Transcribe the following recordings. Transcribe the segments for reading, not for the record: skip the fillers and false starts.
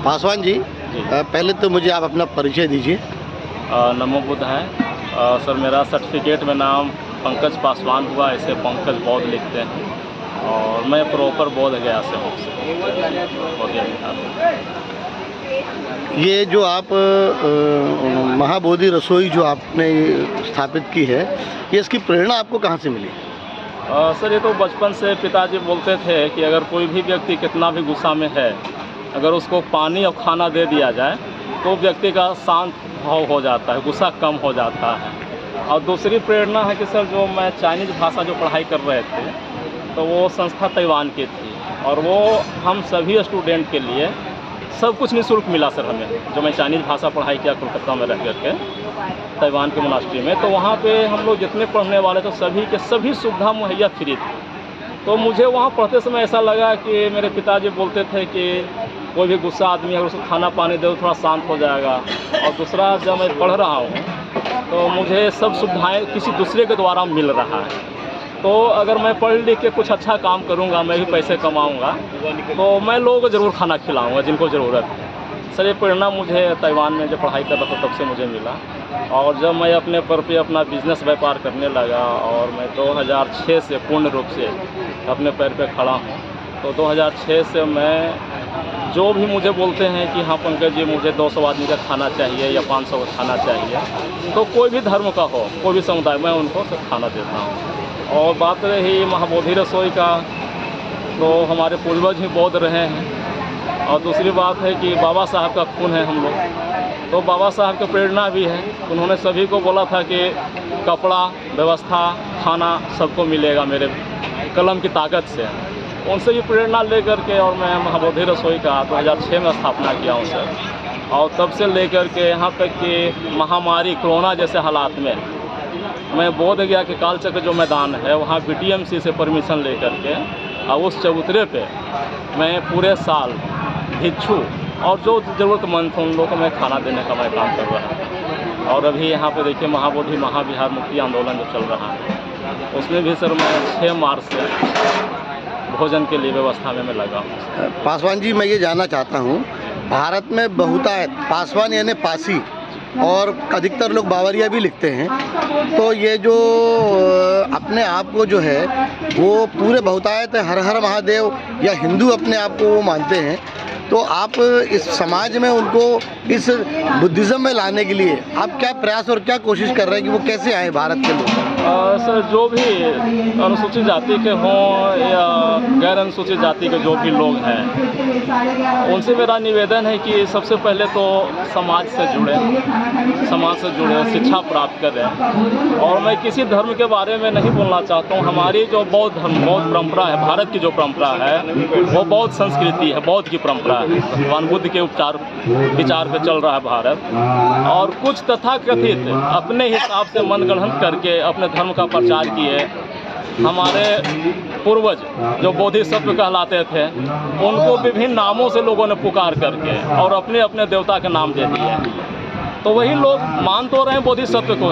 पासवान जी, पहले तो मुझे आप अपना परिचय दीजिए। नमो बुद्ध है। सर मेरा सर्टिफिकेट में नाम पंकज पासवान हुआ, इसे पंकज बौद्ध लिखते हैं और मैं प्रॉपर बोध गया से हूँ। ये जो आप महाबोधि रसोई जो आपने स्थापित की है, ये इसकी प्रेरणा आपको कहाँ से मिली? सर ये तो बचपन से पिताजी बोलते थे कि अगर कोई भी व्यक्ति कितना भी गुस्सा में है, अगर उसको पानी और खाना दे दिया जाए तो व्यक्ति का शांत भाव हो जाता है, गुस्सा कम हो जाता है। और दूसरी प्रेरणा है कि सर जो मैं चाइनीज़ भाषा जो पढ़ाई कर रहे थे तो वो संस्था ताइवान की थी और वो हम सभी स्टूडेंट के लिए सब कुछ निःशुल्क मिला सर हमें। जो मैं चाइनीज़ भाषा पढ़ाई किया कोलकाता में रह करके ताइवान के मोनास्ट्री में, तो वहाँ पे हम लोग जितने पढ़ने वाले तो सभी के सभी सुविधा मुहैया फ्री थी। तो मुझे वहाँ पढ़ते समय ऐसा लगा कि मेरे पिताजी बोलते थे कि कोई भी गुस्सा आदमी अगर उसको खाना पानी दे तो थोड़ा शांत हो जाएगा। और दूसरा, जब मैं पढ़ रहा हूँ तो मुझे सब सुविधाएँ किसी दूसरे के द्वारा मिल रहा है। तो अगर मैं पढ़ लिख के कुछ अच्छा काम करूँगा, मैं भी पैसे कमाऊँगा, तो मैं लोगों को ज़रूर खाना खिलाऊँगा जिनको ज़रूरत है। सर ये प्रेरणा मुझे ताइवान में जब पढ़ाई कर रहा था तब से मुझे मिला। और जब मैं अपने पर पे अपना बिज़नेस व्यापार करने लगा और मैं 2006 से पूर्ण रूप से अपने पैर पे खड़ा हूँ, तो 2006 से मैं जो भी मुझे बोलते हैं कि हाँ पंकज जी मुझे 200 आदमी का खाना चाहिए या 500 का खाना चाहिए, तो कोई भी धर्म का हो, कोई भी समुदाय, मैं उनको सब खाना देता हूँ। और बात रही महाबोधि रसोई का, तो हमारे पूर्वज ही बौद्ध रहे हैं। और दूसरी बात है कि बाबा साहब का खून है हम लोग, तो बाबा साहब की प्रेरणा भी है। उन्होंने सभी को बोला था कि कपड़ा, व्यवस्था, खाना सबको मिलेगा मेरे कलम की ताकत से। उनसे भी प्रेरणा लेकर के और मैं महाबोधि रसोई का 2006 में स्थापना किया हूँ सर। और तब से लेकर के यहाँ तक कि महामारी कोरोना जैसे हालात में मैं बोध गया कि कालचक्र जो मैदान है वहाँ BTMC से परमिशन लेकर के और उस चबूतरे पे मैं पूरे साल भिक्षु और जो ज़रूरतमंद थे उन लोगों को मैं खाना देने का मैं काम कर रहा हूँ। और अभी यहाँ पे देखिए महाबोधि महाविहार मुक्ति आंदोलन जो चल रहा है उसमें भी सर मैं 6 मार्च से भोजन के लिए व्यवस्था में मैं लगा हूँ। पासवान जी, मैं ये जानना चाहता हूँ, भारत में बहुतायत पासवान यानी पासी और अधिकतर लोग बावरिया भी लिखते हैं, तो ये जो अपने आप को जो है वो पूरे बहुतायत हर हर महादेव या हिंदू अपने आप को वो मानते हैं, तो आप इस समाज में उनको इस बुद्धिज़्म में लाने के लिए आप क्या प्रयास और क्या कोशिश कर रहे हैं कि वो कैसे आए भारत के लोग? सर जो भी अनुसूचित जाति के हों या गैर अनुसूचित जाति के जो भी लोग हैं, उनसे मेरा निवेदन है कि सबसे पहले तो समाज से जुड़े, शिक्षा प्राप्त करें। और मैं किसी धर्म के बारे में नहीं बोलना चाहता हूँ। हमारी जो बौद्ध धर्म, बौद्ध परंपरा है, भारत की जो परंपरा है वो बौद्ध संस्कृति है, बौद्ध की परंपरा है। भगवान बुद्ध के विचार पे चल रहा है भारत। और कुछ तथाकथित अपने हिसाब से मनगढ़ंत करके अपने धर्म का प्रचार किए। हमारे पूर्वज जो बोधिसत्व कहलाते थे उनको विभिन्न नामों से लोगों ने पुकार करके और अपने अपने देवता के नाम दे दिए। तो वही लोग मान तो रहे हैं बोधिसत्व को,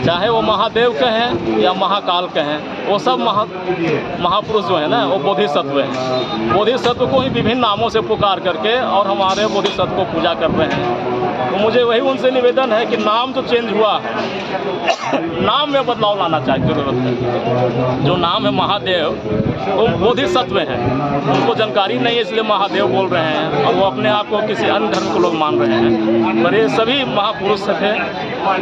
चाहे वो महादेव कहें या महाकाल कहें, वो सब महापुरुष जो है ना वो बोधिसत्व हैं। बोधिसत्व को ही विभिन्न नामों से पुकार करके और हमारे बोधिसत्व को पूजा कर रहे हैं। तो मुझे वही उनसे निवेदन है कि नाम जो चेंज हुआ है, नाम में बदलाव लाना चाहिए, ज़रूरत है। जो नाम है महादेव वो बोधिसत्व हैं, उनको जानकारी नहीं है इसलिए महादेव बोल रहे हैं और वो अपने आप को किसी अन्य धर्म को लोग मान रहे हैं। पर ये सभी महापुरुष थे,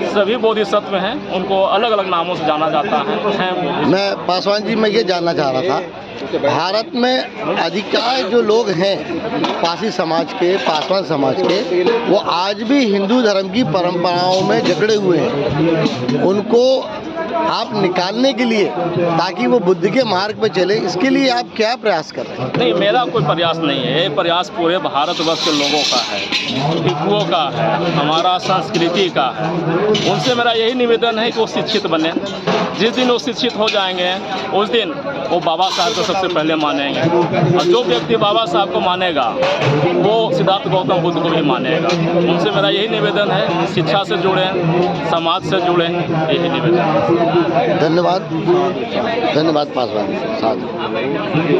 सभी बोधिसत्व हैं, उनको अलग अलग नामों से जाना जाता है। मैं पासवान जी, मैं ये जानना चाह रहा था, भारत में अधिकांश जो लोग हैं पासी समाज के, पासवान समाज के, वो आज भी हिंदू धर्म की परंपराओं में जकड़े हुए हैं। उनको आप निकालने के लिए, ताकि वो बुद्ध के मार्ग पे चले, इसके लिए आप क्या प्रयास कर रहे हैं? नहीं, मेरा कोई प्रयास नहीं है, ये प्रयास पूरे भारतवर्ष के लोगों का है, भिक्षुओं का है, हमारा संस्कृति का है। उनसे मेरा यही निवेदन है कि वो शिक्षित बने। जिस दिन वो शिक्षित हो जाएंगे उस दिन वो बाबा साहब को सबसे पहले मानेंगे, और जो व्यक्ति बाबा साहब को मानेगा वो सिद्धार्थ गौतम बुद्ध को भी मानेगा। उनसे मेरा यही निवेदन है, शिक्षा से जुड़ें, समाज से जुड़ें, यही निवेदन है। धन्यवाद, धन्यवाद पासवान साहब।